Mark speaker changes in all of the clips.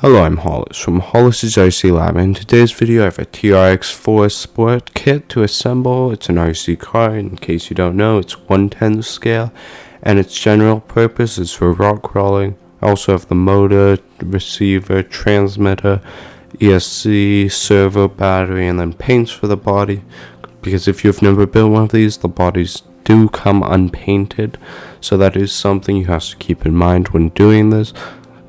Speaker 1: Hello, I'm Hollis from Hollis's RC Lab. In today's video, I have a TRX4 Sport kit to assemble. It's an RC car. In case you don't know, it's 1/10 scale, and its general purpose is for rock crawling. I also have the motor, receiver, transmitter, ESC, servo, battery, and then paints for the body. Because if you've never built one of these, the bodies do come unpainted, so that is something you have to keep in mind when doing this.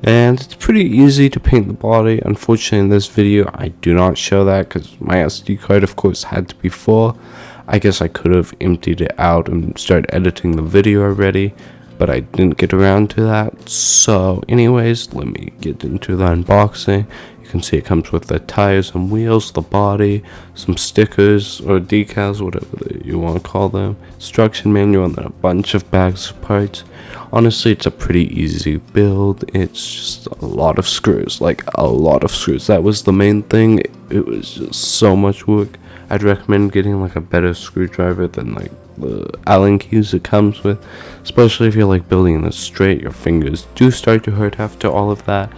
Speaker 1: And it's pretty easy to paint the body. Unfortunately, in this video I do not show that because my SD card of course had to be full. I guess I could have emptied it out and started editing the video already, but I didn't get around to that. So anyways, let me get into the unboxing. You can see it comes with the tires and wheels, the body, some stickers or decals, whatever you want to call them, instruction manual, and then a bunch of bags of parts. Honestly, it's a pretty easy build. It's just a lot of screws, like a lot of screws. That was the main thing. It was just so much work. I'd recommend getting like a better screwdriver than like the Allen keys it comes with, especially if you're like building this straight. Your fingers do start to hurt after all of that.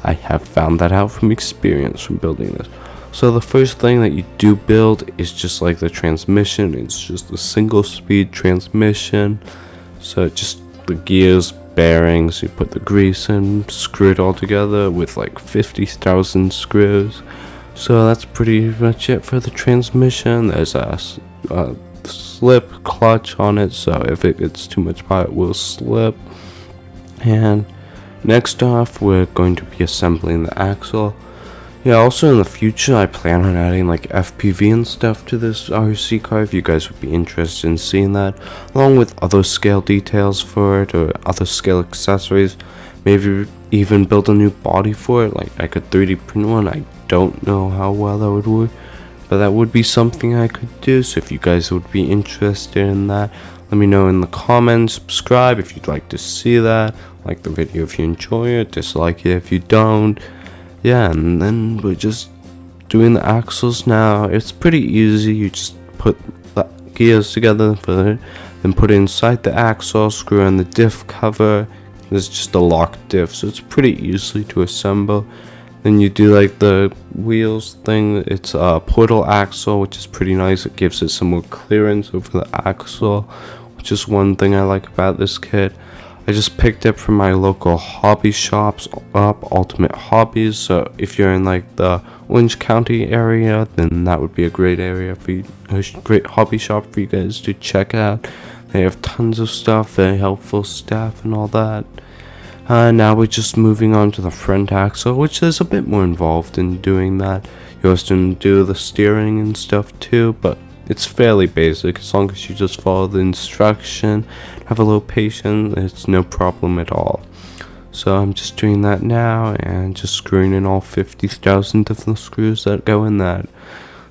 Speaker 1: I have found that out from experience from building this. So the first thing that you do build is just like the transmission. It's just a single speed transmission. So just the gears, bearings, you put the grease in, screw it all together with like 50,000 screws. So that's pretty much it for the transmission. There's a slip clutch on it, so if it gets too much power it will slip. And next off, we're going to be assembling the axle. Yeah, also in the future I plan on adding like FPV and stuff to this RC car if you guys would be interested in seeing that, along with other scale details for it or other scale accessories. Maybe even build a new body for it, like I could 3D print one. I don't know how well that would work, but that would be something I could do. So if you guys would be interested in that, let me know in the comments. Subscribe if you'd like to see that, like the video if you enjoy it, dislike it if you don't. Yeah, and then we're just doing the axles now. It's pretty easy. You just put the gears together for it, then put it inside the axle, screw in the diff cover. There's just a lock diff, so it's pretty easy to assemble. Then you do like the wheels thing. It's a portal axle, which is pretty nice. It gives it some more clearance over the axle, which is one thing I like about this kit. I just picked it from my local hobby shops up, Ultimate Hobbies. So if you're in like the Orange County area, then that would be a great area for you, a great hobby shop for you guys to check out. They have tons of stuff, very helpful staff and all that. Now we're just moving on to the front axle, which is a bit more involved in doing that. You also do the steering and stuff too, but it's fairly basic. As long as you just follow the instruction, have a little patience, it's no problem at all. So I'm just doing that now and just screwing in all 50,000 of the screws that go in that.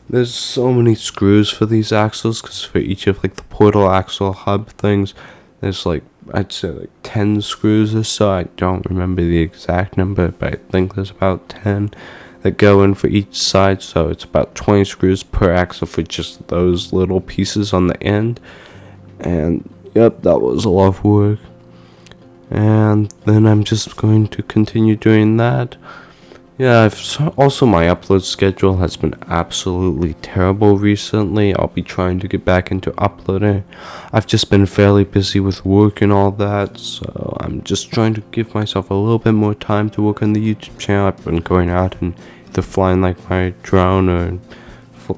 Speaker 1: There's so many screws for these axles because for each of like the portal axle hub things, there's like I'd say like 10 screws or so. I don't remember the exact number, but I think there's about 10 that go in for each side, so it's about 20 screws per axle for just those little pieces on the end. And yep, that was a lot of work. And then I'm just going to continue doing that. Yeah, also my upload schedule has been absolutely terrible recently. I'll be trying to get back into uploading. I've just been fairly busy with work and all that, so I'm just trying to give myself a little bit more time to work on the YouTube channel. I've been going out and either flying like my drone or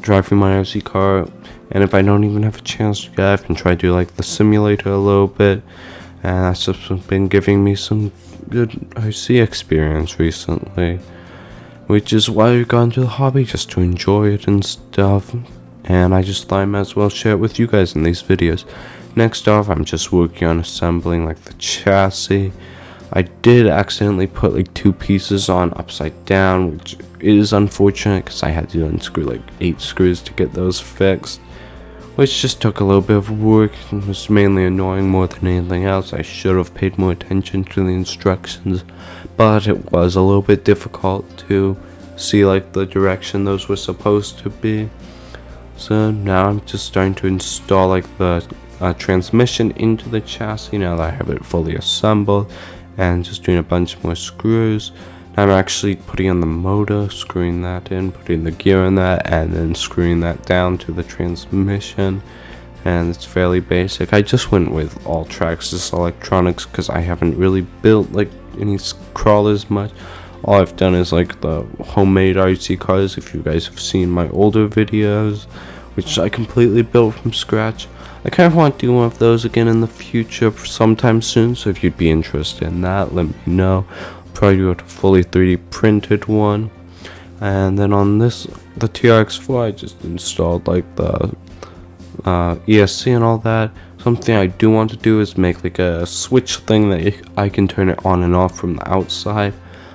Speaker 1: driving my RC car, and if I don't even have a chance to get, I've been trying to do like the simulator a little bit, and that's just been giving me some good RC experience recently. Which is why we got into the hobby, just to enjoy it and stuff. And I just thought I might as well share it with you guys in these videos. Next off, I'm just working on assembling like the chassis. I did accidentally put like 2 pieces on upside down, which is unfortunate because I had to unscrew like 8 screws to get those fixed. Which just took a little bit of work and was mainly annoying more than anything else. I should have paid more attention to the instructions, but it was a little bit difficult to see like the direction those were supposed to be. So now I'm just starting to install like the transmission into the chassis now that I have it fully assembled, and just doing a bunch more screws. I'm actually putting on the motor, screwing that in, putting the gear in that, and then screwing that down to the transmission. And it's fairly basic. I just went with all Traxxas electronics because I haven't really built like any crawlers much. All I've done is like the homemade RC cars, if you guys have seen my older videos, which I completely built from scratch. I kind of want to do one of those again in the future sometime soon, so if you'd be interested in that, let me know. I'll probably do a fully 3D printed one. And then on this, the TRX4, I just installed like the ESC and all that. Something I do want to do is make like a switch thing that I can turn it on and off from the outside.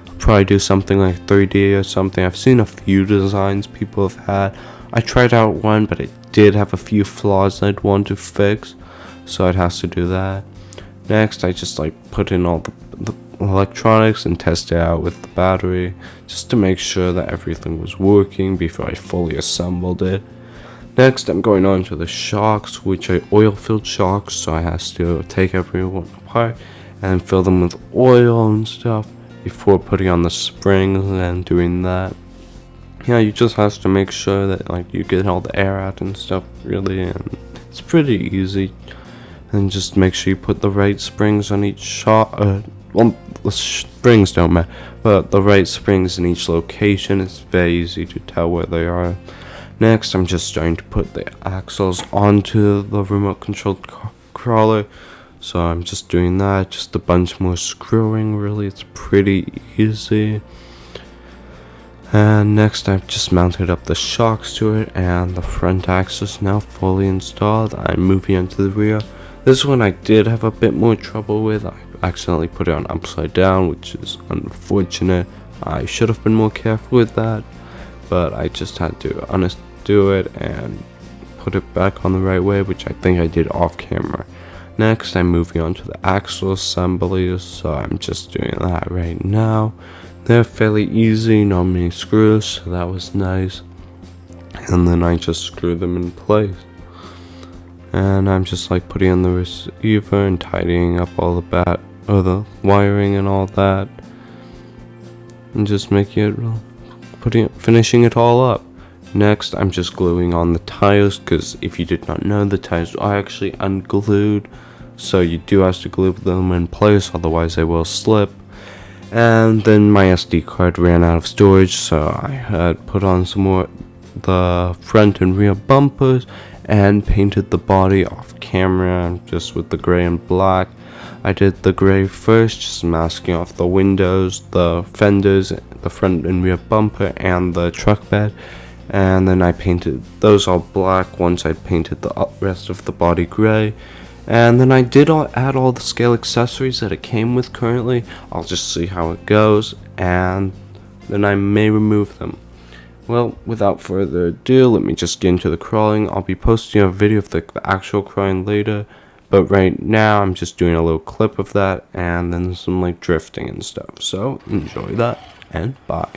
Speaker 1: I'll probably do something like 3D or something. I've seen a few designs people have had. I tried out one, but it did have a few flaws I'd want to fix, so I'd have to do that. Next, I just like put in all the electronics and test it out with the battery, just to make sure that everything was working before I fully assembled it. Next, I'm going on to the shocks, which are oil-filled shocks, so I have to take everyone apart and fill them with oil and stuff before putting on the springs and doing that. Yeah, you just have to make sure that like you get all the air out and stuff, really, and it's pretty easy. And just make sure you put the right springs on each shock. Well, the springs don't matter, but the right springs in each location. It's very easy to tell where they are. Next, I'm just starting to put the axles onto the remote controlled crawler, so I'm just doing that, just a bunch more screwing, really, it's pretty easy. And next, I've just mounted up the shocks to it, and the front axle is now fully installed. I'm moving into the rear. This one I did have a bit more trouble with. I accidentally put it on upside down, which is unfortunate. I should have been more careful with that, but I just had to undo it and put it back on the right way, which I think I did off camera. Next, I'm moving on to the axle assemblies, so I'm just doing that right now. They're fairly easy, not many screws, so that was nice. And then I just screw them in place. And I'm just like putting in the receiver and tidying up all the wiring and all that. And just making it, finishing it all up. Next, I'm just gluing on the tires, because if you did not know, the tires are actually unglued, so you do have to glue them in place, otherwise they will slip. And then my SD card ran out of storage, so I had put on some more the front and rear bumpers and painted the body off camera just with the gray and black. I did the gray first, just masking off the windows, the fenders, the front and rear bumper, and the truck bed. And then I painted those all black once I'd painted the rest of the body gray. And then I did add all the scale accessories that it came with currently. I'll just see how it goes, and then I may remove them. Well, without further ado, let me just get into the crawling. I'll be posting a video of the actual crawling later, but right now I'm just doing a little clip of that, and then some like drifting and stuff. So enjoy that, and bye.